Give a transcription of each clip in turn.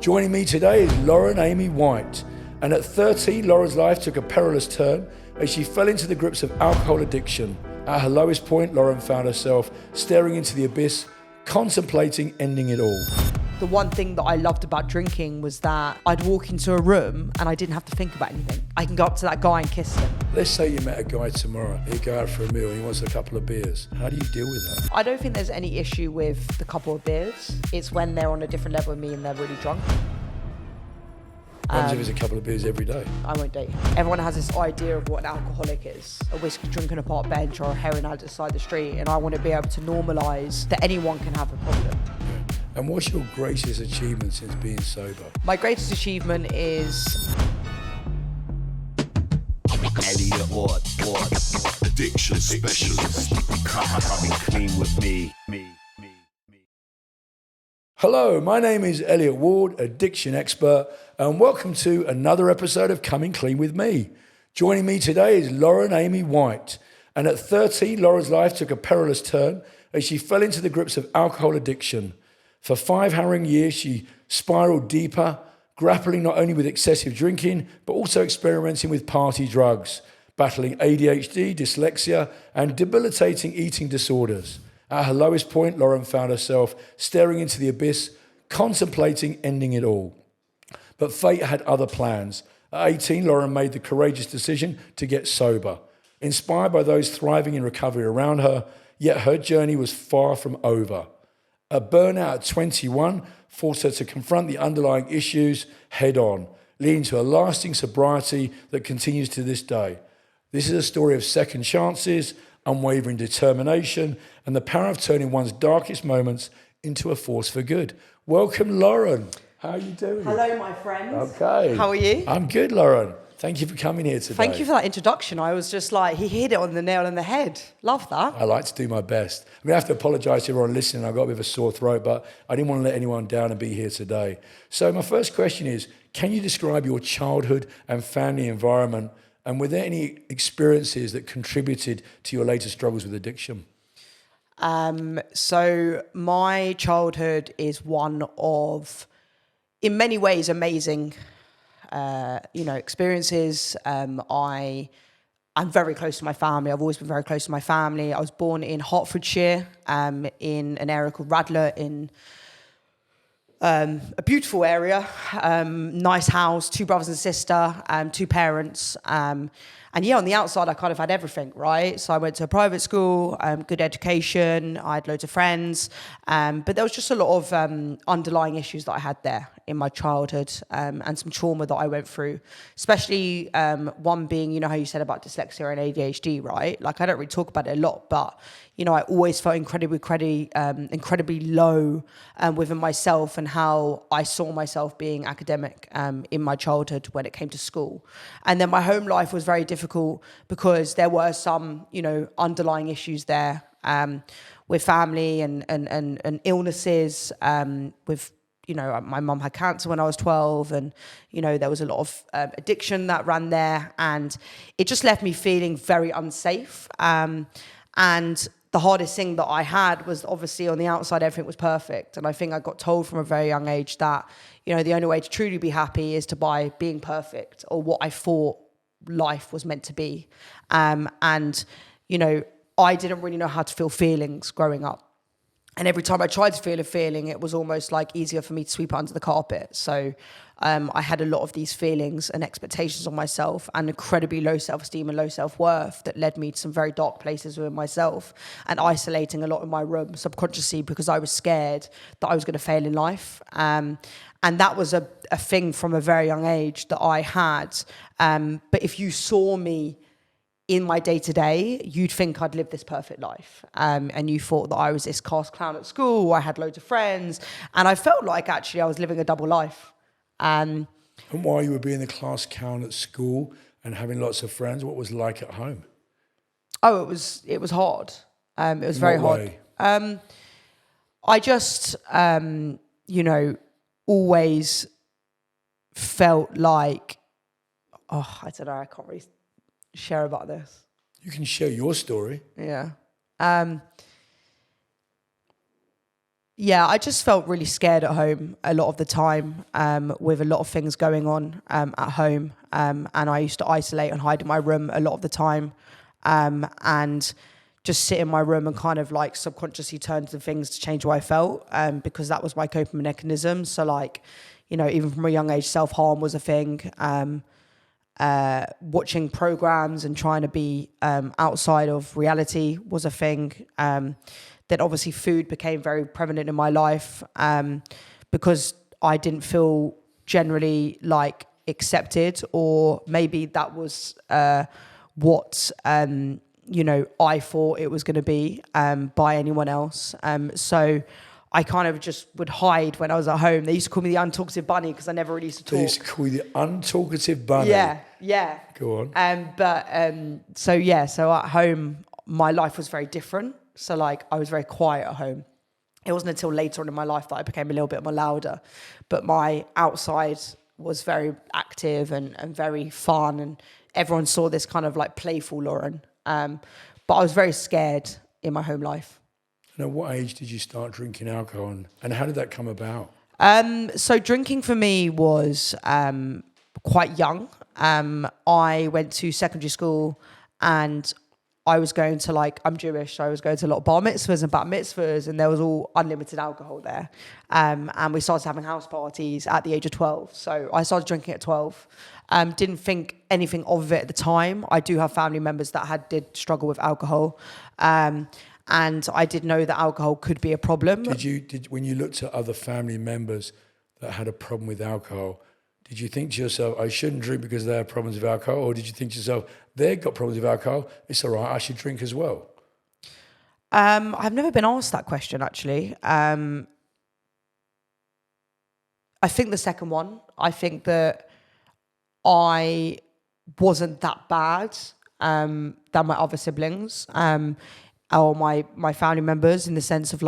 Joining me today is Lauren Amy White. And at 13, Lauren's life took a perilous turn as she fell into the grips of alcohol addiction. At her lowest point, Lauren found herself staring into the abyss, contemplating ending it all. The one thing that I loved about drinking was that I'd walk into a room and I didn't have to think about anything. I can go up to that guy and kiss him. Let's say you met a guy tomorrow, you go out for a meal and he wants a couple of beers. How do you deal with that? I don't think there's any issue with the couple of beers. It's when they're on a different level with me and they're really drunk. What happens if it's a couple of beers every day? I won't date. Everyone has this idea of what an alcoholic is. A whiskey drinking a park bench or a heroin addict beside the street. And I want to be able to normalise that anyone can have a problem. Yeah. And what's your greatest achievement since being sober? My greatest achievement is... Elliott Wald, addiction specialist. Coming clean with me. Hello, my name is Elliott Wald, addiction expert, and welcome to another episode of Coming Clean with me. Joining me today is Lauren Amy White. And at 13, Lauren's life took a perilous turn as she fell into the grips of alcohol addiction. For 5 harrowing years, she spiraled deeper, grappling not only with excessive drinking, but also experimenting with party drugs, battling ADHD, dyslexia, and debilitating eating disorders. At her lowest point, Lauren found herself staring into the abyss, contemplating ending it all. But fate had other plans. At 18, Lauren made the courageous decision to get sober. Inspired by those thriving in recovery around her, yet her journey was far from over. A burnout at 21 forced her to confront the underlying issues head on, leading to a lasting sobriety that continues to this day. This is a story of second chances, unwavering determination, and the power of turning one's darkest moments into a force for good. Welcome, Lauren. How are you doing? Hello, my friend. Okay. How are you? I'm good, Lauren. Thank you for coming here today. Thank you for that introduction. I was just like, he hit it on the nail on the head. Love that. I like to do my best. I'm going to have to apologise to everyone listening. I've got a bit of a sore throat, but I didn't want to let anyone down and be here today. So my first question is, can you describe your childhood and family environment? And were there any experiences that contributed to your later struggles with addiction? So my childhood is one of, in many ways, amazing, experiences. I'm very close to my family. I've always been very close to my family. I was born in Hertfordshire, in an area called Radler, in a beautiful area, nice house, 2 brothers and sister, 2 parents. And yeah, on the outside, I kind of had everything, right? So I went to a private school, good education, I had loads of friends. But there was just a lot of underlying issues that I had there in my childhood, and some trauma that I went through, especially one being, you know how you said about dyslexia and ADHD, right? Like, I don't really talk about it a lot, but, I always felt incredibly low within myself and how I saw myself being academic in my childhood when it came to school. And then my home life was very difficult because there were some, underlying issues there with family and illnesses, with, my mum had cancer when I was 12 and, there was a lot of addiction that ran there, and it just left me feeling very unsafe. And the hardest thing that I had was, obviously, on the outside, everything was perfect. And I think I got told from a very young age that, the only way to truly be happy is to by being perfect, or what I thought life was meant to be. I didn't really know how to feel feelings growing up. And every time I tried to feel a feeling, it was almost like easier for me to sweep it under the carpet. So I had a lot of these feelings and expectations on myself, and incredibly low self-esteem and low self-worth that led me to some very dark places within myself, and isolating a lot in my room subconsciously because I was scared that I was going to fail in life. And that was a thing from a very young age that I had. But if you saw me in my day-to-day, you'd think I'd lived this perfect life. And you thought that I was this class clown at school, I had loads of friends, and I felt like actually I was living a double life. And while you were being the class clown at school and having lots of friends, what was it like at home? Oh, it was hard. It was very hard. I just, always felt like, I don't know, I can't really share about this. You can share your story. Yeah. Yeah, I just felt really scared at home a lot of the time, with a lot of things going on at home. And I used to isolate and hide in my room a lot of the time, and just sit in my room and kind of like subconsciously turn to things to change what I felt, because that was my coping mechanism. So like, you know, even from a young age, self-harm was a thing. Watching programs and trying to be outside of reality was a thing. Then obviously food became very prevalent in my life, because I didn't feel generally like accepted, or maybe that was what you know, I thought it was going to be by anyone else. So I kind of just would hide when I was at home. They used to call me the untalkative bunny because I never really used to talk. They used to call you the untalkative bunny. Yeah. Go on. So at home, my life was very different. So like I was very quiet at home. It wasn't until later on in my life that I became a little bit more louder. But my outside was very active and very fun, and everyone saw this kind of like playful Lauren. But I was very scared in my home life. And at what age did you start drinking alcohol, and how did that come about? So drinking for me was quite young. I went to secondary school, and I was going to I'm Jewish, so I was going to a lot of bar mitzvahs and bat mitzvahs, and there was all unlimited alcohol there. And we started having house parties at the age of 12. So I started drinking at 12. Didn't think anything of it at the time. I do have family members that did struggle with alcohol. And I did know that alcohol could be a problem. Did when you looked at other family members that had a problem with alcohol, did you think to yourself, I shouldn't drink because they have problems with alcohol? Or did you think to yourself, they've got problems with alcohol, it's all right, I should drink as well? I've never been asked that question, actually. I think the second one. I think that I wasn't that bad than my other siblings or my family members, in the sense of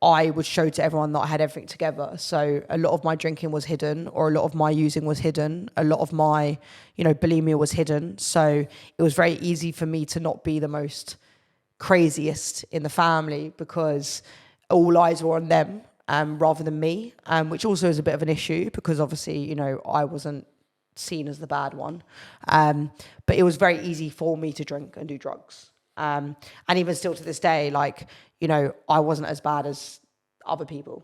I would show to everyone that I had everything together. So a lot of my drinking was hidden, or a lot of my using was hidden. A lot of my, bulimia was hidden. So it was very easy for me to not be the most craziest in the family, because all eyes were on them rather than me, which also is a bit of an issue because obviously, I wasn't seen as the bad one. But it was very easy for me to drink and do drugs. And even still to this day, I wasn't as bad as other people.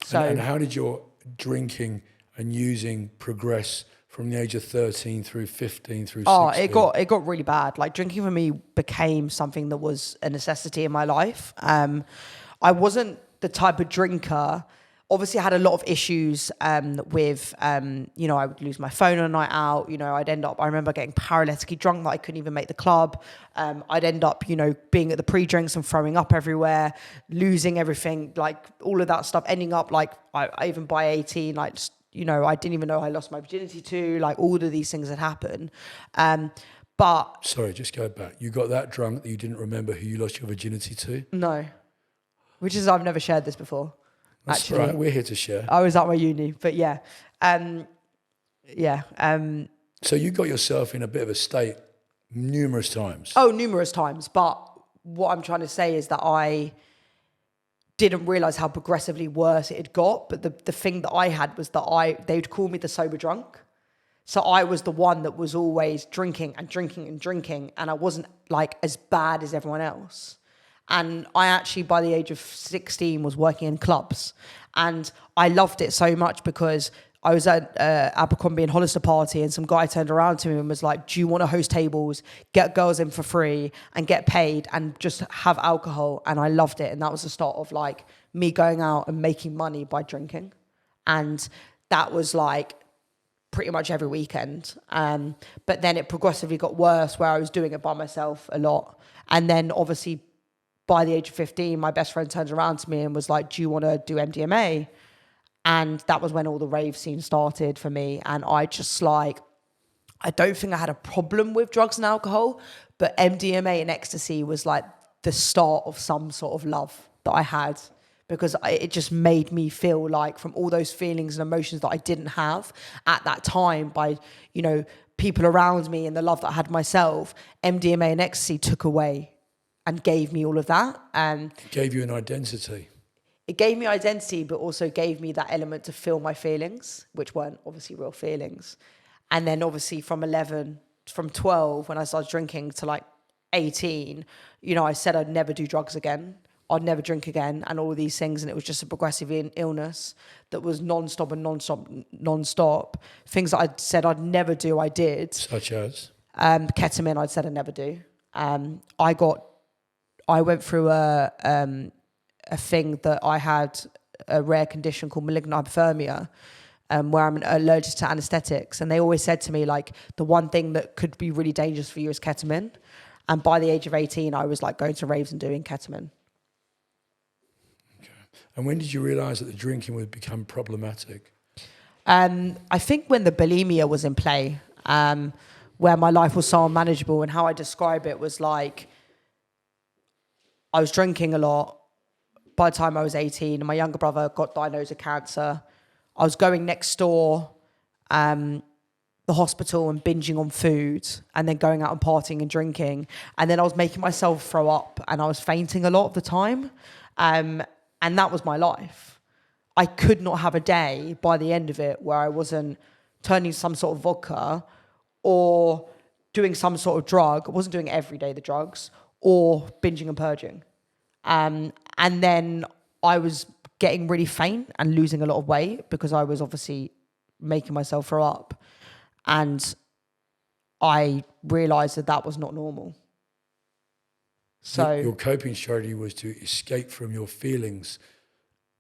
So, and how did your drinking and using progress from the age of 13 through 15 through 16? It got really bad. Drinking for me became something that was a necessity in my life. I wasn't the type of drinker. Obviously, I had a lot of issues with, I would lose my phone on a night out. I remember getting paralytically drunk that I couldn't even make the club. I'd end up, being at the pre-drinks and throwing up everywhere, losing everything, all of that stuff, ending up I even by 18, I didn't even know I lost my virginity to, all of these things had happened. But... Sorry, just go back. You got that drunk that you didn't remember who you lost your virginity to? No. Which is, I've never shared this before. That's actually. right, we're here to share. I was at my uni, but yeah. So you got yourself in a bit of a state numerous times. Oh, numerous times. But what I'm trying to say is that I didn't realise how progressively worse it had got. But the thing that I had was that they would call me the sober drunk. So I was the one that was always drinking and drinking and drinking. And I wasn't as bad as everyone else. And I actually, by the age of 16, was working in clubs. And I loved it so much because I was at Abercrombie and Hollister party, and some guy turned around to me and was like, do you want to host tables, get girls in for free and get paid and just have alcohol? And I loved it. And that was the start of me going out and making money by drinking. And that was pretty much every weekend. But then it progressively got worse, where I was doing it by myself a lot. And then obviously, by the age of 15, my best friend turned around to me and was like, do you want to do MDMA? And that was when all the rave scene started for me. And I just I don't think I had a problem with drugs and alcohol, but MDMA and ecstasy was the start of some sort of love that I had, because it just made me feel from all those feelings and emotions that I didn't have at that time by, people around me and the love that I had myself, MDMA and ecstasy took away and gave me all of that. And gave you an identity. it gave me identity, but also gave me that element to feel my feelings, which weren't obviously real feelings. And then obviously from 12, when I started drinking to like 18, you know, I said I'd never do drugs again. I'd never drink again and all of these things. And it was just a progressive illness that was non-stop. Things that I'd said I'd never do, I did. Such as? Ketamine, I'd said I'd never do. I went through a thing that I had a rare condition called malignant hypothermia, where I'm allergic to anesthetics. And they always said to me, like, the one thing that could be really dangerous for you is ketamine. And by the age of 18, I was like going to raves and doing ketamine. And when did you realise that the drinking would become problematic? I think when the bulimia was in play, where my life was so unmanageable, and how I describe it was like, I was drinking a lot. By the time I was 18, and my younger brother got diagnosed with cancer, I was going next door, the hospital, and binging on food, and then going out and partying and drinking. And then I was making myself throw up, and I was fainting a lot of the time. And that was my life. I could not have a day by the end of it where I wasn't turning some sort of vodka or doing some sort of drug. I wasn't doing every day the drugs, or binging and purging. And then I was getting really faint and losing a lot of weight because I was obviously making myself throw up. And I realised that that was not normal. So your coping strategy was to escape from your feelings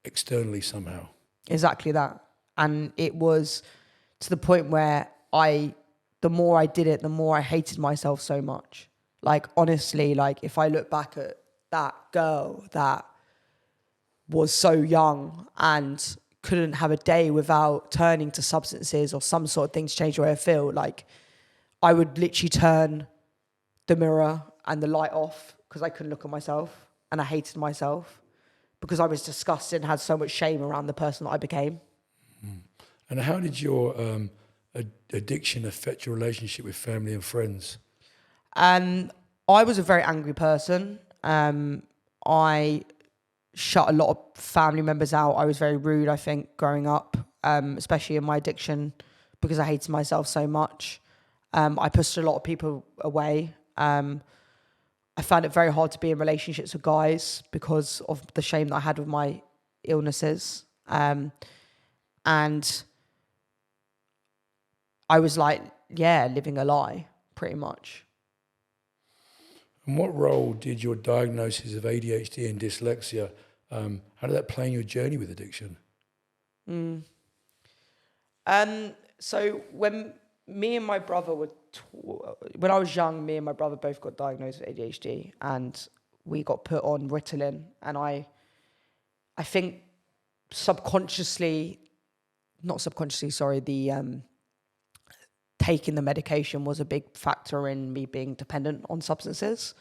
externally somehow. Exactly that. And it was to the point where the more I did it, the more I hated myself so much. Like, honestly, like, if I look back at that girl that was so young and couldn't have a day without turning to substances or some sort of thing to change the way I feel, like, I would literally turn the mirror and the light off because I couldn't look at myself, and I hated myself because I was disgusted and had so much shame around the person that I became. And how did your addiction affect your relationship with family and friends? I was a very angry person. I shut a lot of family members out. I was very rude, I think, growing up, especially in my addiction, because I hated myself so much. I pushed a lot of people away. I found it very hard to be in relationships with guys because of the shame that I had with my illnesses. And I was like, living a lie, pretty much. And what role did your diagnosis of ADHD and dyslexia, how did that play in your journey with addiction? So when me and my brother when I was young, me and my brother both got diagnosed with ADHD, and we got put on Ritalin. And I think taking the medication was a big factor in me being dependent on substances.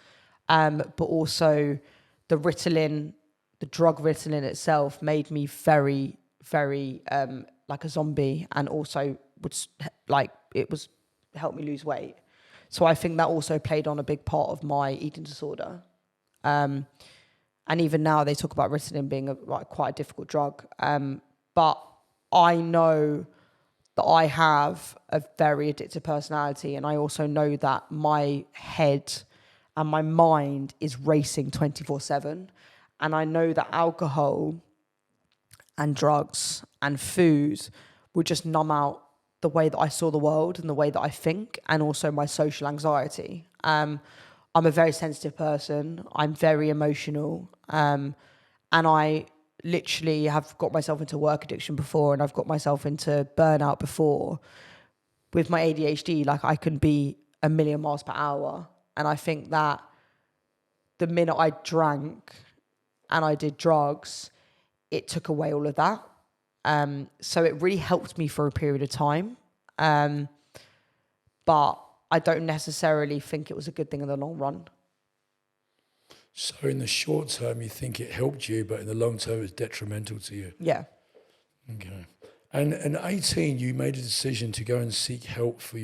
But also the Ritalin, the drug Ritalin itself, made me very, very like a zombie, and also helped me lose weight. So I think that also played on a big part of my eating disorder. And even now they talk about Ritalin being quite a difficult drug. But I know that I have a very addictive personality, and I also know that my head and my mind is racing 24/7. And I know that alcohol and drugs and food would just numb out the way that I saw the world and the way that I think, and also my social anxiety. I'm a very sensitive person. I'm very emotional. And I literally have got myself into work addiction before, and I've got myself into burnout before. With my ADHD, like, I can be a million miles per hour. And I think that the minute I drank and I did drugs, it took away all of that. So it really helped me for a period of time. But I don't necessarily think it was a good thing in the long run. So in the short term, you think it helped you, but in the long term, it was detrimental to you? Yeah. Okay. And at 18, you made a decision to go and seek help for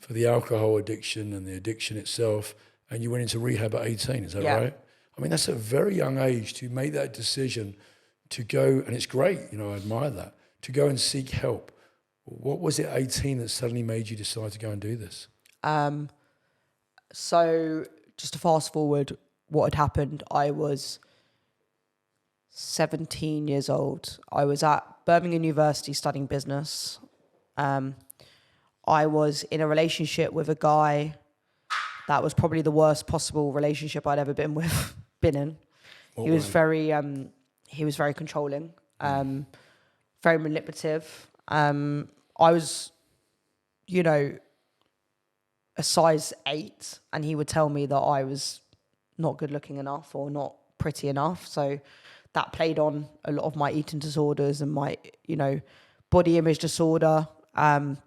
the alcohol addiction and the addiction itself, and you went into rehab at 18, is that right? I mean, that's a very young age to make that decision to go, and it's great, you know, I admire that, to go and seek help. What was it at 18 that suddenly made you decide to go and do this? So just to fast forward, what had happened, I was 17 years old. I was at Birmingham University studying business. I was in a relationship with a guy that was probably the worst possible relationship I'd ever been in. He was very controlling, very manipulative. I was, you know, a size 8, and he would tell me that I was not good looking enough or not pretty enough. So that played on a lot of my eating disorders and my, you know, body image disorder. And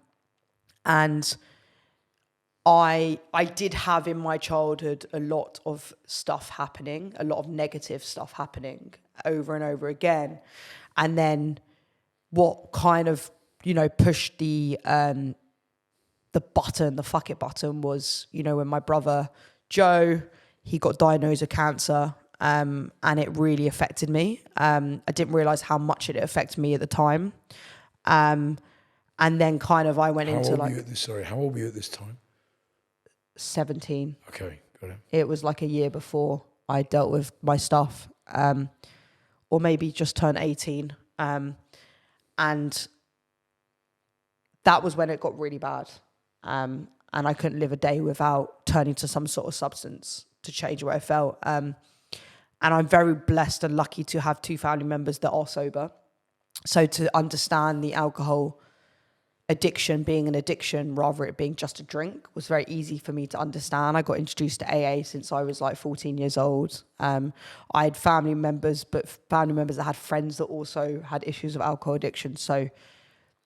I did have in my childhood a lot of stuff happening, a lot of negative stuff happening over and over again. And then what kind of, you know, pushed the fuck it button was, you know, when my brother Joe, he got diagnosed with cancer, and it really affected me. I didn't realize how much it affected me at the time. And then kind of I went into like... How old were you at this time? 17. Okay, got it. It was like a year before I dealt with my stuff, or maybe just turned 18. And that was when it got really bad. And I couldn't live a day without turning to some sort of substance to change the way I felt. And I'm very blessed and lucky to have 2 family members that are sober. So to understand the alcohol addiction being an addiction rather it being just a drink was very easy for me to understand. I got introduced to AA since I was like 14 years old. I had family members that had friends that also had issues of alcohol addiction. So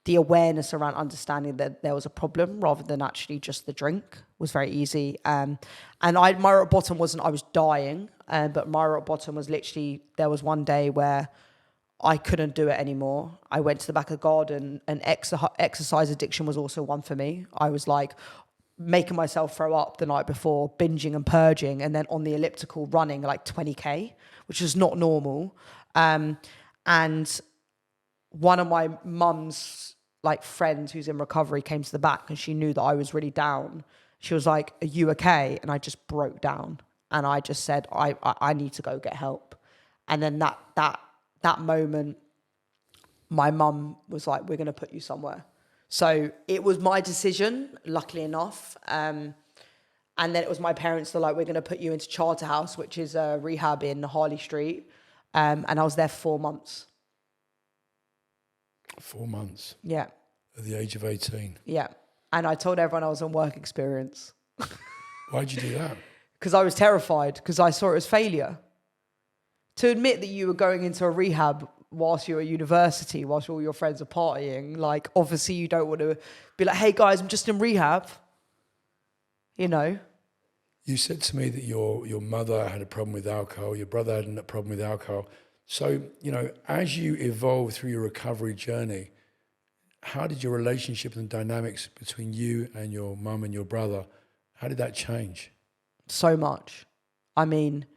the awareness around understanding that there was a problem rather than actually just the drink was very easy. My rock bottom wasn't I was dying, but my rock bottom was literally, there was one day where I couldn't do it anymore. I went to the back of the garden, and exercise addiction was also one for me. I was like making myself throw up the night before, binging and purging, and then on the elliptical running like 20K, which is not normal. And one of my mum's like friends who's in recovery came to the back, and she knew that I was really down. She was like, "Are you okay?" And I just broke down, and I just said, I need to go get help. And then that moment, my mum was like, "We're going to put you somewhere." So it was my decision, luckily enough. And then it was my parents that were like, "We're going to put you into Charterhouse," which is a rehab in Harley Street. And I was there for 4 months. 4 months? Yeah. At the age of 18? Yeah. And I told everyone I was on work experience. Why'd you do that? Because I was terrified, because I saw it as failure. To admit that you were going into a rehab whilst you're at university, whilst all your friends are partying, like, obviously you don't want to be like, "Hey guys, I'm just in rehab." You know? You said to me that your mother had a problem with alcohol, your brother had a problem with alcohol. So, you know, as you evolved through your recovery journey, how did your relationship and dynamics between you and your mum and your brother, how did that change? So much. I mean,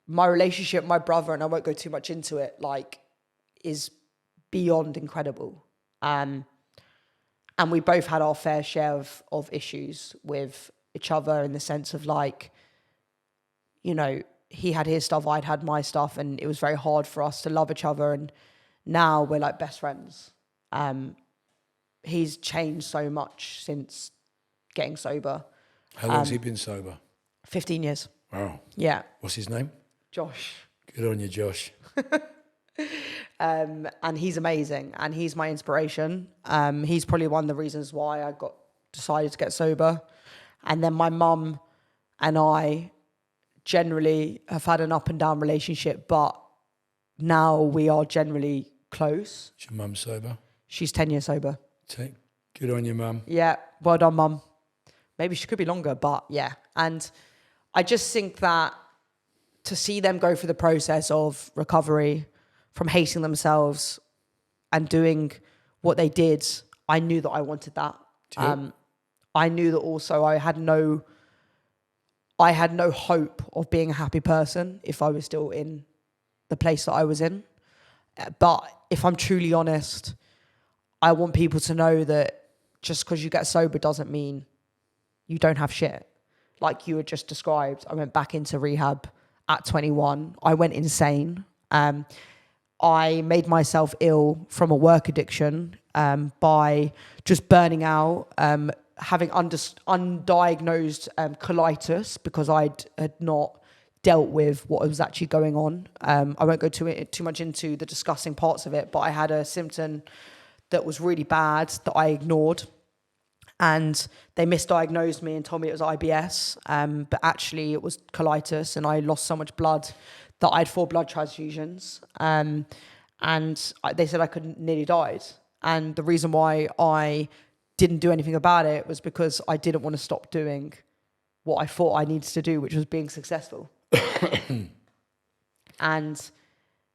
my relationship with my brother, and I won't go too much into it, like, is beyond incredible. And we both had our fair share of issues with each other, in the sense of, like, you know, he had his stuff, I'd had my stuff, and it was very hard for us to love each other. And now we're like best friends. He's changed so much since getting sober. How long has he been sober? 15 years. Wow. Yeah. What's his name? Josh. Good on you, Josh. And he's amazing, and he's my inspiration. He's probably one of the reasons why I decided to get sober. And then my mum and I generally have had an up and down relationship, but now we are generally close. Is your mum sober? She's 10 years sober. Good on you, mum. Yeah, well done, mum. Maybe she could be longer, but yeah. And I just think that to see them go through the process of recovery from hating themselves and doing what they did, I knew that I wanted that. I knew that also I had no hope of being a happy person if I was still in the place that I was in. But if I'm truly honest, I want people to know that just because you get sober doesn't mean you don't have shit. Like you had just described, I went back into rehab at 21. I went insane. I made myself ill from a work addiction by just burning out, having undiagnosed colitis because I had not dealt with what was actually going on. I won't go too much into the discussing parts of it, but I had a symptom that was really bad that I ignored. And they misdiagnosed me and told me it was IBS, but actually it was colitis, and I lost so much blood that I had 4 blood transfusions. They said I could nearly died. And the reason why I didn't do anything about it was because I didn't want to stop doing what I thought I needed to do, which was being successful. And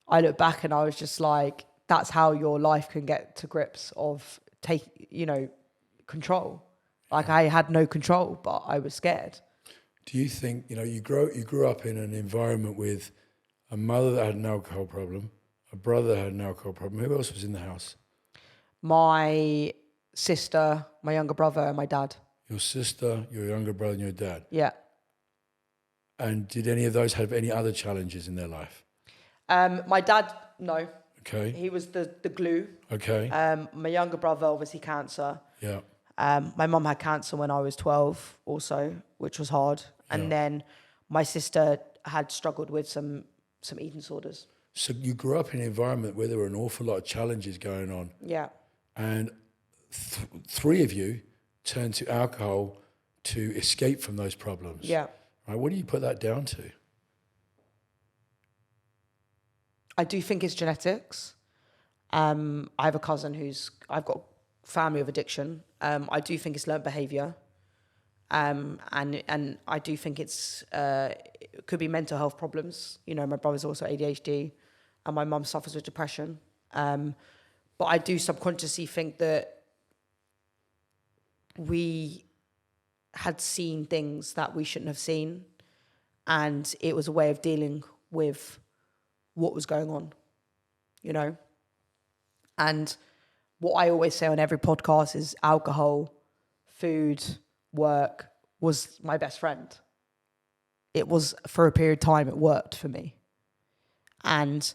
I look back and I was just like, that's how your life can get to grips of control. Like I had no control, but I was scared. Do you think, you grew up in an environment with a mother that had an alcohol problem, a brother that had an alcohol problem. Who else was in the house? My sister, my younger brother, and my dad. Your sister, your younger brother, and your dad. Yeah. And did any of those have any other challenges in their life? My dad, no. Okay. He was the glue. Okay. My younger brother, obviously cancer. Yeah. My mum had cancer when I was 12 also, which was hard. And then my sister had struggled with some eating disorders. So you grew up in an environment where there were an awful lot of challenges going on. Yeah. And 3 of you turned to alcohol to escape from those problems. Yeah. Right? What do you put that down to? I do think it's genetics. I have a cousin I've got family of addiction. I do think it's learned behaviour. And I do think it could be mental health problems. My brother's also ADHD and my mum suffers with depression. But I do subconsciously think that we had seen things that we shouldn't have seen, and it was a way of dealing with what was going on, And what I always say on every podcast is alcohol, food, work was my best friend. It was, for a period of time, it worked for me. And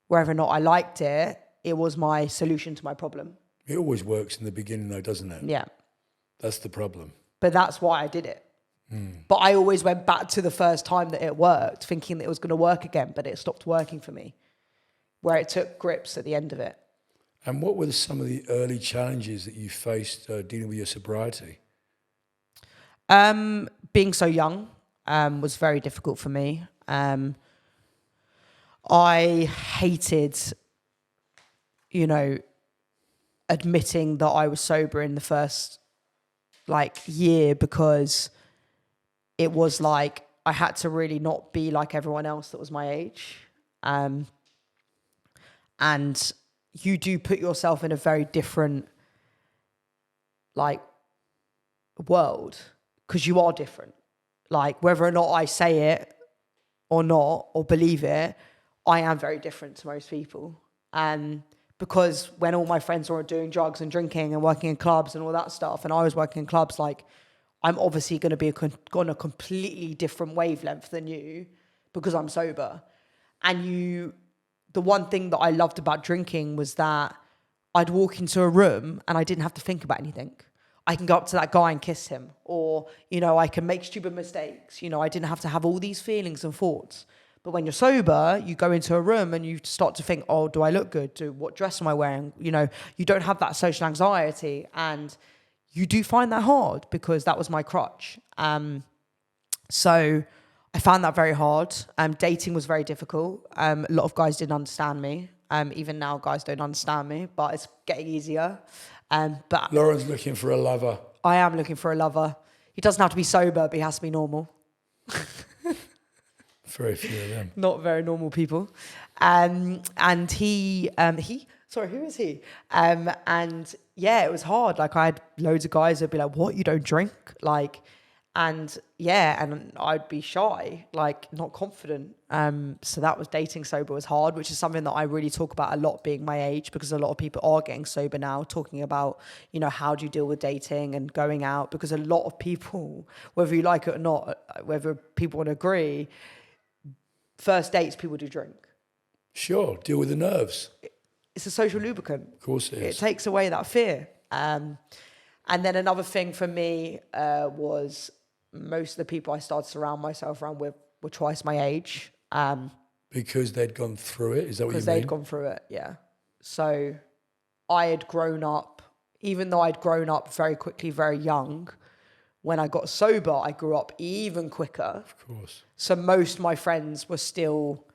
whether or not I liked it, it was my solution to my problem. It always works in the beginning though, doesn't it? Yeah. That's the problem. But that's why I did it. But I always went back to the first time that it worked, thinking that it was going to work again, but it stopped working for me, where it took grips at the end of it. And what were some of the early challenges that you faced dealing with your sobriety? Being so young was very difficult for me. I hated, admitting that I was sober in the first year, because it was like I had to really not be like everyone else that was my age. And you do put yourself in a very different world, because you are different. Whether or not I say it or not, or believe it, I am very different to most people. Because when all my friends were doing drugs and drinking and working in clubs and all that stuff, and I was working in clubs, I'm obviously going to be on a completely different wavelength than you because I'm sober. And the one thing that I loved about drinking was that I'd walk into a room and I didn't have to think about anything. I can go up to that guy and kiss him, or, I can make stupid mistakes. I didn't have to have all these feelings and thoughts. But when you're sober, you go into a room and you start to think, oh, do I look good? What dress am I wearing? You don't have that social anxiety, and you do find that hard, because that was my crutch. So I found that very hard. Dating was very difficult. A lot of guys didn't understand me. Even now, guys don't understand me, but it's getting easier. But Lauren's looking for a lover. I am looking for a lover. He doesn't have to be sober, but he has to be normal. Very few of them. Not very normal people. And sorry, who is he? And yeah, it was hard. I had loads of guys that'd be like, what, you don't drink? And yeah, and I'd be shy, like not confident. So that was dating sober was hard, which is something that I really talk about a lot being my age, because a lot of people are getting sober now, talking about, you know, how do you deal with dating and going out? Because a lot of people, whether you like it or not, whether people want to agree, first dates, people do drink. Sure, deal with the nerves. It's a social lubricant. Of course it is. It takes away that fear. And then another thing for me was most of the people I started to surround myself around with were twice my age. Because they'd gone through it, is that what you mean? Because they'd gone through it, yeah. So I had grown up, even though I'd grown up very quickly, very young, when I got sober, I grew up even quicker. Of course. So most of my friends were still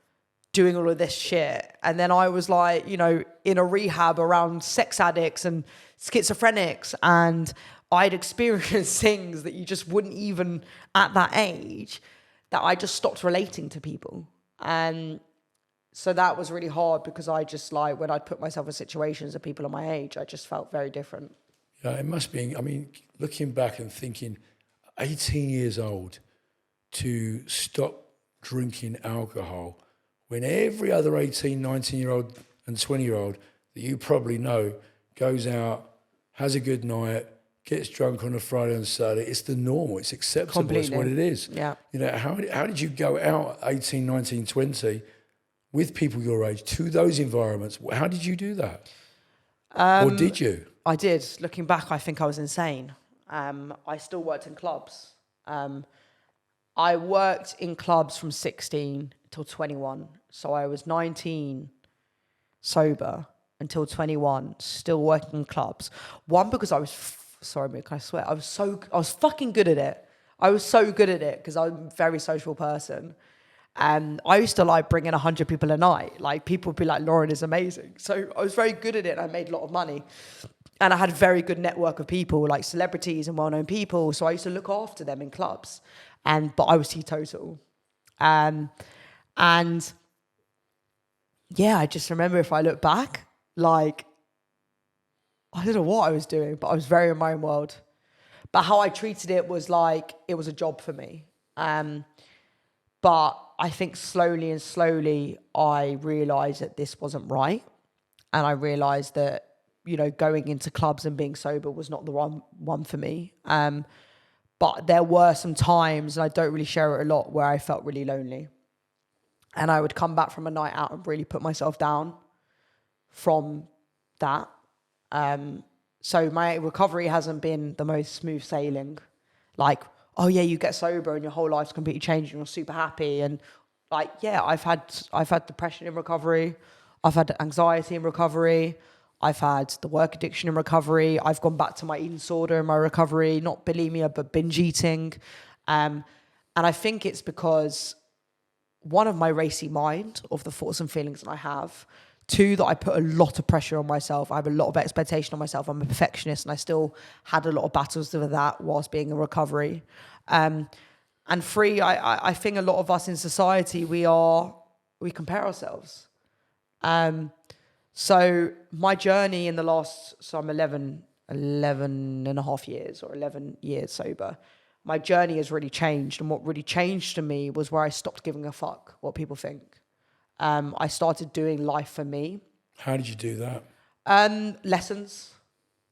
doing all of this shit. And then I was like, you know, in a rehab around sex addicts and schizophrenics, and I'd experienced things that you just wouldn't even at that age, that I just stopped relating to people. And so that was really hard, because I just, like, when I'd put myself in situations of people of my age, I just felt very different. Yeah, it must be, I mean, looking back and thinking, 18 years old to stop drinking alcohol when every other 18, 19-year-old and 20-year-old that you probably know goes out, has a good night, gets drunk on a Friday and Saturday. It's the normal. It's acceptable. Completely. It's what it is. Yeah. You know, how did you go out at 18, 19, 20 with people your age to those environments? How did you do that? Or did you? I did. Looking back, I think I was insane. I still worked in clubs. I worked in clubs from 16 till 21. So I was 19 sober until 21, still working in clubs. One, because I was, sorry, Mick, I swear, I was fucking good at it. I was so good at it because I'm a very social person. I used to like bring in 100 people a night. Like, people would be like, Lauren is amazing. So I was very good at it and I made a lot of money. And I had a very good network of people, like celebrities and well-known people. So I used to look after them in clubs. But I was teetotal. And yeah, I just remember, if I look back, like, I don't know what I was doing, but I was very in my own world. But how I treated it was like it was a job for me. But I think slowly, I realised that this wasn't right. And I realised that, you know, going into clubs and being sober was not the one for me. But there were some times, and I don't really share it a lot, where I felt really lonely. And I would come back from a night out and really put myself down from that. So my recovery hasn't been the most smooth sailing. Like, oh yeah, you get sober and your whole life's completely changed and you're super happy. And like, yeah, I've had depression in recovery. I've had anxiety in recovery. I've had the work addiction in recovery. I've gone back to my eating disorder in my recovery, not bulimia, but binge eating. And I think it's because, one, of my racy mind, of the thoughts and feelings that I have. Two, that I put a lot of pressure on myself. I have a lot of expectation on myself. I'm a perfectionist, and I still had a lot of battles with that whilst being in recovery. And three, I think a lot of us in society, we compare ourselves. So my journey in the last, so I'm 11 and a half years, or 11 years sober. My journey has really changed. And what really changed to me was where I stopped giving a fuck what people think. I started doing life for me. How did you do that? Lessons.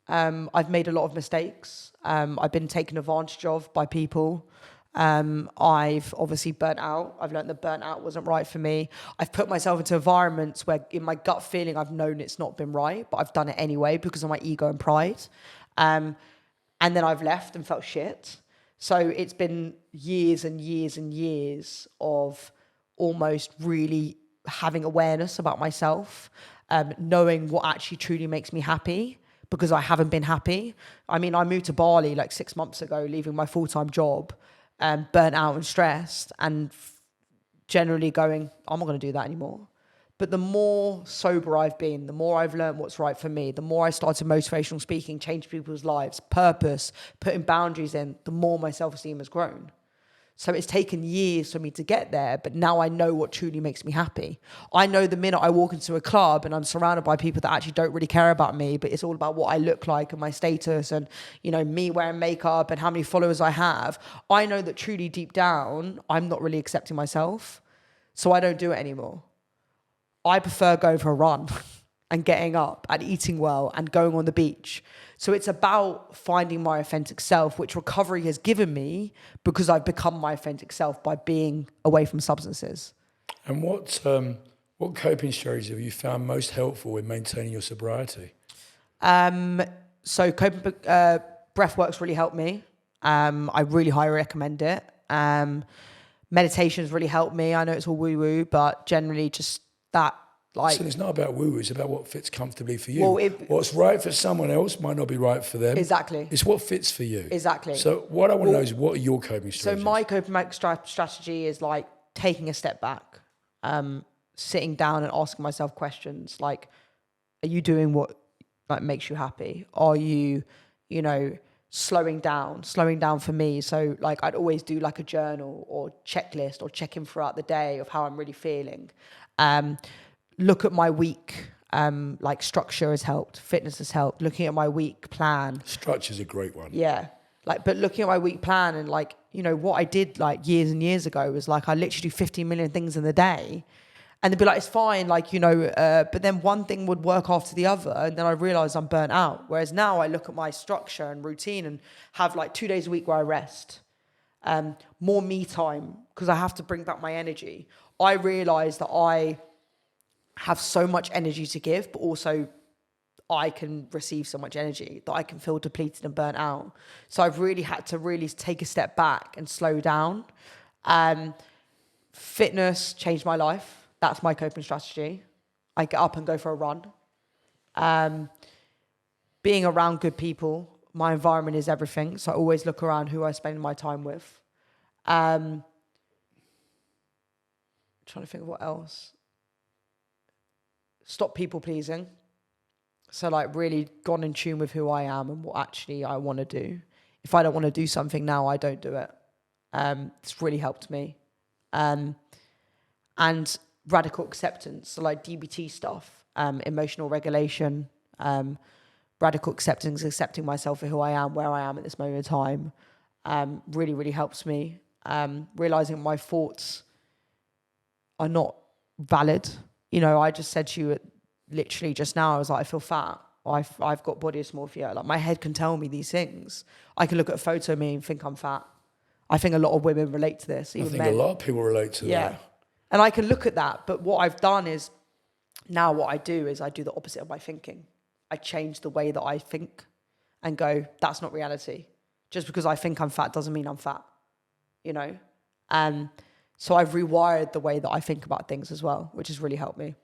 I've made a lot of mistakes. I've been taken advantage of by people. I've obviously burnt out. I've learned that burnt out wasn't right for me. I've put myself into environments where, in my gut feeling, I've known it's not been right, but I've done it anyway because of my ego and pride. And then I've left and felt shit. So it's been years and years and years of almost really having awareness about myself, knowing what actually truly makes me happy, because I haven't been happy. I mean, I moved to Bali like 6 months ago, leaving my full-time job, burnt out and stressed, and generally going, I'm not going to do that anymore. But the more sober I've been, the more I've learned what's right for me, the more I started motivational speaking, change people's lives, purpose, putting boundaries in, the more my self-esteem has grown. So it's taken years for me to get there, but now I know what truly makes me happy. I know the minute I walk into a club and I'm surrounded by people that actually don't really care about me, but it's all about what I look like and my status and, you know, me wearing makeup and how many followers I have. I know that truly deep down, I'm not really accepting myself. So I don't do it anymore. I prefer going for a run and getting up and eating well and going on the beach. So it's about finding my authentic self, which recovery has given me because I've become my authentic self by being away from substances. And what coping strategies have you found most helpful in maintaining your sobriety? So breath work's really helped me. I really highly recommend it. Meditation's really helped me. I know it's all woo-woo, but generally just that. Like, so it's not about woo-woo, it's about what fits comfortably for you. Well, what's right for someone else might not be right for them. Exactly. It's what fits for you. Exactly. So what I want to know is, what are your coping strategies? So my coping strategy is like taking a step back, sitting down and asking myself questions like, are you doing what like makes you happy? Are you, you know, slowing down for me? So like I'd always do like a journal or checklist or check in throughout the day of how I'm really feeling. Look at my week, like structure has helped, fitness has helped, looking at my week plan. Structure's a great one. Yeah. Like, but looking at my week plan and like, you know, what I did like years and years ago was like, I literally do 15 million things in the day and they'd be like, it's fine. Like, you know, but then one thing would work after the other. And then I realized I'm burnt out. Whereas now I look at my structure and routine and have like 2 days a week where I rest, more me time because I have to bring back my energy. I realized that I have so much energy to give, but also I can receive so much energy that I can feel depleted and burnt out. So I've really had to really take a step back and slow down. Fitness changed my life. That's my coping strategy. I get up and go for a run. Being around good people, my environment is everything. So I always look around who I spend my time with. Trying to think of what else. Stop people pleasing. So like really gone in tune with who I am and what actually I want to do. If I don't want to do something now, I don't do it. It's really helped me. And radical acceptance, so like DBT stuff, emotional regulation, radical acceptance, accepting myself for who I am, where I am at this moment in time, really, really helps me. Realizing my thoughts are not valid. You know, I just said to you literally just now, I was like, I feel fat. Or I've got body dysmorphia. Like my head can tell me these things. I can look at a photo of me and think I'm fat. I think a lot of women relate to this. Even I think men. a lot of people relate to that. And I can look at that. But what I've done is now what I do is I do the opposite of my thinking. I change the way that I think and go, that's not reality. Just because I think I'm fat doesn't mean I'm fat, you know? So I've rewired the way that I think about things as well, which has really helped me.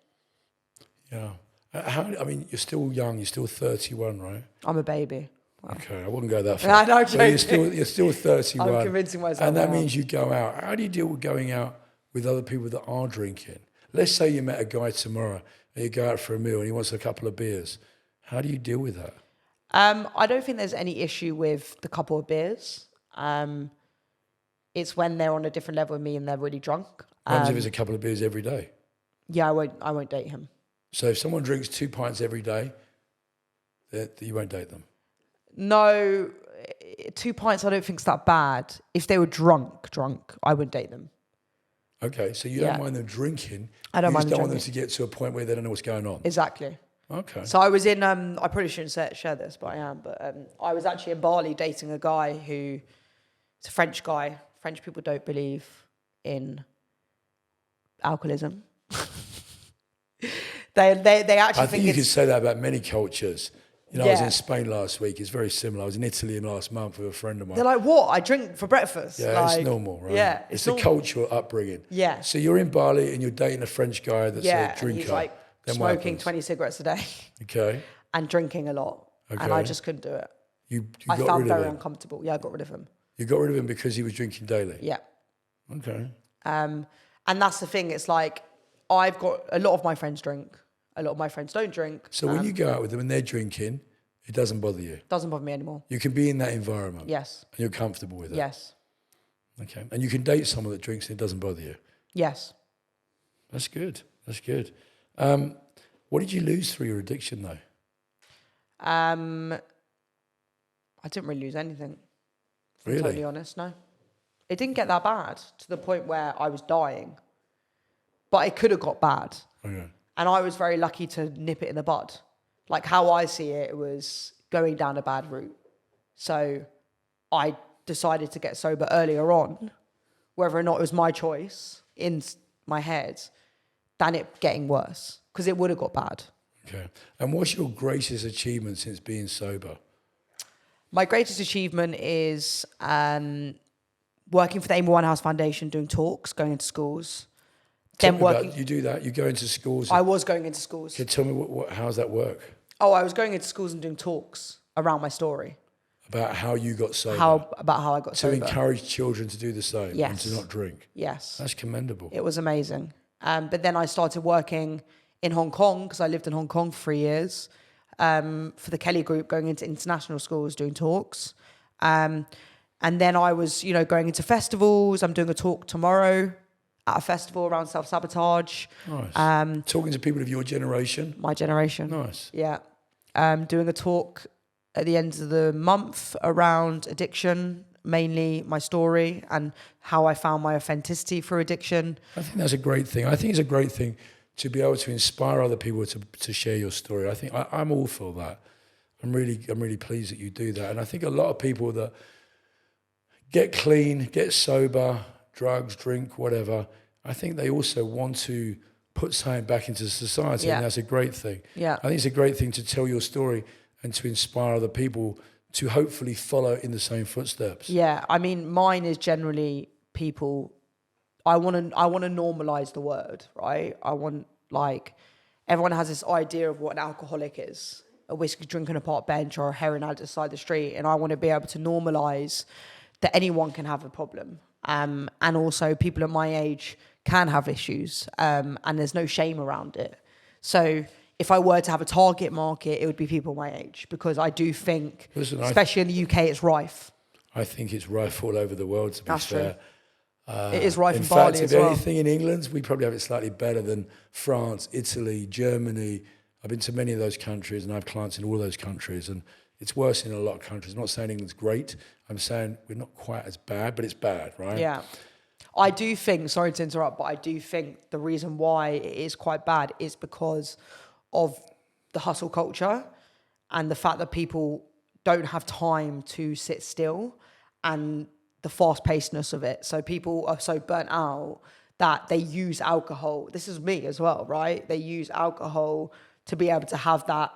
Yeah. I mean, you're still young. You're still 31, right? I'm a baby. Wow. Okay, I wouldn't go that far. No, you're still 31. I'm convincing myself. And that means you go out. How do you deal with going out with other people that are drinking? Let's say you met a guy tomorrow and you go out for a meal and he wants a couple of beers. How do you deal with that? I don't think there's any issue with the couple of beers. It's when they're on a different level with me and they're really drunk. What happens if it's a couple of beers every day? Yeah, I won't date him. So if someone drinks 2 pints every day, you won't date them? No, 2 pints I don't think is that bad. If they were drunk, I wouldn't date them. Okay, so you don't mind them drinking. I don't mind them You just don't want them drinking. to get to a point where they don't know what's going on. Exactly. Okay. So I was in, I probably shouldn't share this, but I am. But I was actually in Bali dating a guy who, it's a French guy. French people don't believe in alcoholism. They actually I think you could say that about many cultures. You know, I was in Spain last week. It's very similar. I was in Italy last month with a friend of mine. They're like, what? I drink for breakfast. Yeah, like, it's normal, right? Yeah. It's the cultural upbringing. Yeah. So you're in Bali and you're dating a French guy that's a drinker. And he's like Then what smoking happens? 20 cigarettes a day. Okay. And drinking a lot. Okay. And I just couldn't do it. You I got found rid of very him. uncomfortable. Yeah, I got rid of him. You got rid of him because he was drinking daily? Yeah. Okay. And that's the thing. It's like, I've got a lot of my friends drink. A lot of my friends don't drink. So when you go out with them and they're drinking, it doesn't bother you? Doesn't bother me anymore. You can be in that environment? Yes. And you're comfortable with it? Yes. Okay. And you can date someone that drinks and it doesn't bother you. Yes. That's good. That's good. What did you lose through your addiction, though? I didn't really lose anything. If I'm totally honest, no. It didn't get that bad to the point where I was dying. But it could have got bad. Okay. And I was very lucky to nip it in the bud. Like how I see it, it was going down a bad route. So I decided to get sober earlier on, whether or not it was my choice in my head, than it getting worse, because it would have got bad. Okay. And what's your greatest achievement since being sober? My greatest achievement is working for the Amy Winehouse Foundation, doing talks, going into schools. Then working. You do that? You go into schools? I was going into schools. Can you tell me how's that work? Oh, I was going into schools and doing talks around my story. About how you got sober? About how I got sober. To encourage children to do the same. Yes. And to not drink? Yes. That's commendable. It was amazing. But then I started working in Hong Kong, because I lived in Hong Kong for 3 years, for the Kelly Group, going into international schools, doing talks. And then I was, going into festivals. I'm doing a talk tomorrow at a festival around self-sabotage. Nice. Talking to people of your generation? My generation. Nice. Yeah. Doing a talk at the end of the month around addiction, mainly my story and how I found my authenticity through addiction. I think that's a great thing. I think it's a great thing to be able to inspire other people to share your story. I think I'm all for that. I'm really pleased that you do that. And I think a lot of people that get clean, get sober, drugs, drink, whatever, I think they also want to put something back into society, and that's a great thing. Yeah. I think it's a great thing to tell your story and to inspire other people to hopefully follow in the same footsteps. Yeah, I mean, mine is generally people. I want to normalize the word, right? I want, like, everyone has this idea of what an alcoholic is, a whiskey drinking a park bench or a heroin addict beside the street, and I want to be able to normalize that anyone can have a problem, and also people at my age can have issues, and there's no shame around it. So if I were to have a target market, it would be people my age, because I do think, especially in the UK, it's rife. I think it's rife all over the world, to be fair. It is rife in Bali as well. In fact, if anything, in England, we probably have it slightly better than France, Italy, Germany. I've been to many of those countries, and I have clients in all those countries, and it's worse in a lot of countries. I'm not saying England's great. I'm saying we're not quite as bad, but it's bad, right? Yeah. I do think, sorry to interrupt, but I do think the reason why it is quite bad is because of the hustle culture and the fact that people don't have time to sit still and the fast-pacedness of it. So people are so burnt out that they use alcohol. This is me as well, right? They use alcohol to be able to have that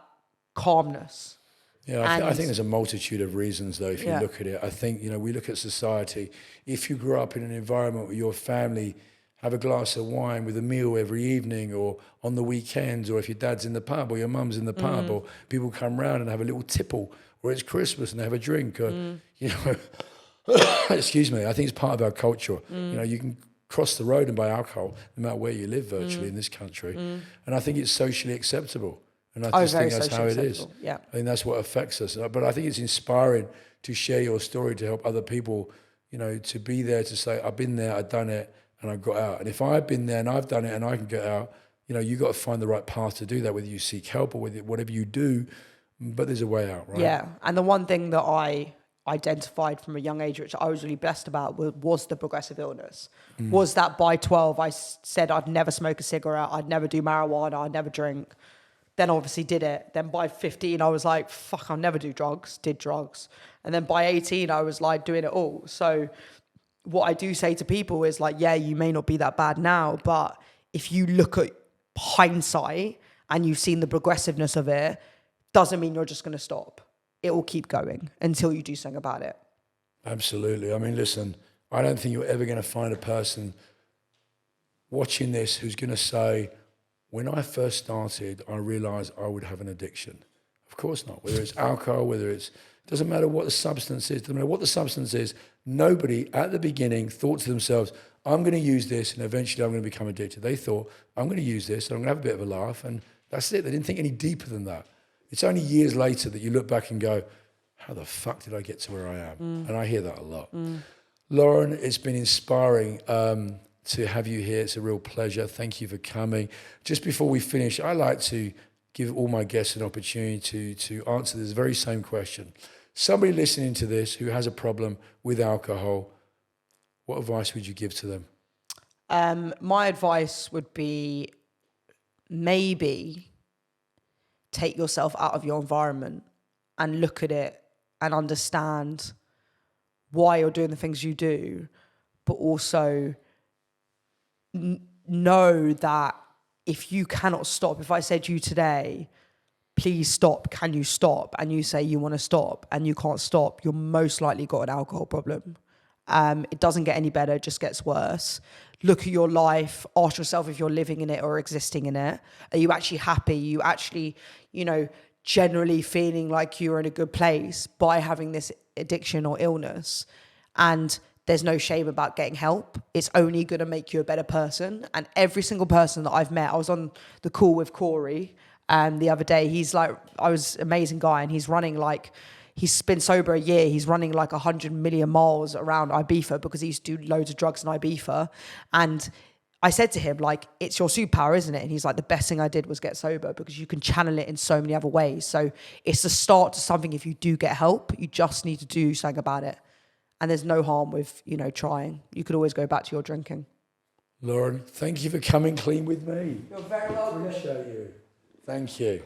calmness. Yeah, I think there's a multitude of reasons, though, if you look at it. I think, we look at society. If you grew up in an environment where your family have a glass of wine with a meal every evening or on the weekends, or if your dad's in the pub or your mum's in the pub, or people come round and have a little tipple, or it's Christmas and they have a drink, or, excuse me, I think it's part of our culture. You can cross the road and buy alcohol no matter where you live virtually in this country. And I think it's socially acceptable. And I just think that's how it is. Yeah. I think that's what affects us. But I think it's inspiring to share your story to help other people, to be there to say, I've been there, I've done it, and I got out. And if I've been there and I've done it and I can get out, you got to find the right path to do that, whether you seek help or whatever you do, but there's a way out, right? Yeah, and the one thing that I identified from a young age, which I was really blessed about, was the progressive illness. Was that by 12, I said I'd never smoke a cigarette, I'd never do marijuana, I'd never drink. Then obviously did it. Then by 15, I was like, fuck, I'll never do drugs, did drugs. And then by 18, I was like doing it all. So what I do say to people is like, yeah, you may not be that bad now, but if you look at hindsight and you've seen the progressiveness of it, doesn't mean you're just going to stop. It will keep going until you do something about it. Absolutely. I mean, listen, I don't think you're ever going to find a person watching this who's going to say, when I first started, I realised I would have an addiction. Of course not. Whether it's alcohol, doesn't matter what the substance is, doesn't matter what the substance is, nobody at the beginning thought to themselves, I'm going to use this and eventually I'm going to become addicted. They thought, I'm going to use this and I'm going to have a bit of a laugh, and that's it. They didn't think any deeper than that. It's only years later that you look back and go, how the fuck did I get to where I am? And I hear that a lot. Lauren, it's been inspiring to have you here. It's a real pleasure. Thank you for coming. Just before we finish, I like to give all my guests an opportunity to answer this very same question. Somebody listening to this who has a problem with alcohol, what advice would you give to them? My advice would be maybe take yourself out of your environment and look at it and understand why you're doing the things you do, but also know that if you cannot stop, if I said to you today, please stop, can you stop? And you say you want to stop and you can't stop, you're most likely got an alcohol problem. It doesn't get any better, it just gets worse. Look at your life, ask yourself if you're living in it or existing in it. Are you actually happy? Are you actually, generally feeling like you're in a good place by having this addiction or illness? And there's no shame about getting help. It's only going to make you a better person. And every single person that I've met, I was on the call with Corey the other day. He's like, I was an amazing guy, and he's running like, he's been sober a year. He's running like 100 million miles around Ibiza because he used to do loads of drugs in Ibiza. And I said to him, like, it's your superpower, isn't it? And he's like, the best thing I did was get sober because you can channel it in so many other ways. So it's the start to something. If you do get help, you just need to do something about it. And there's no harm with, trying. You could always go back to your drinking. Lauren, thank you for coming clean with me. You're very welcome. Appreciate you. Thank you.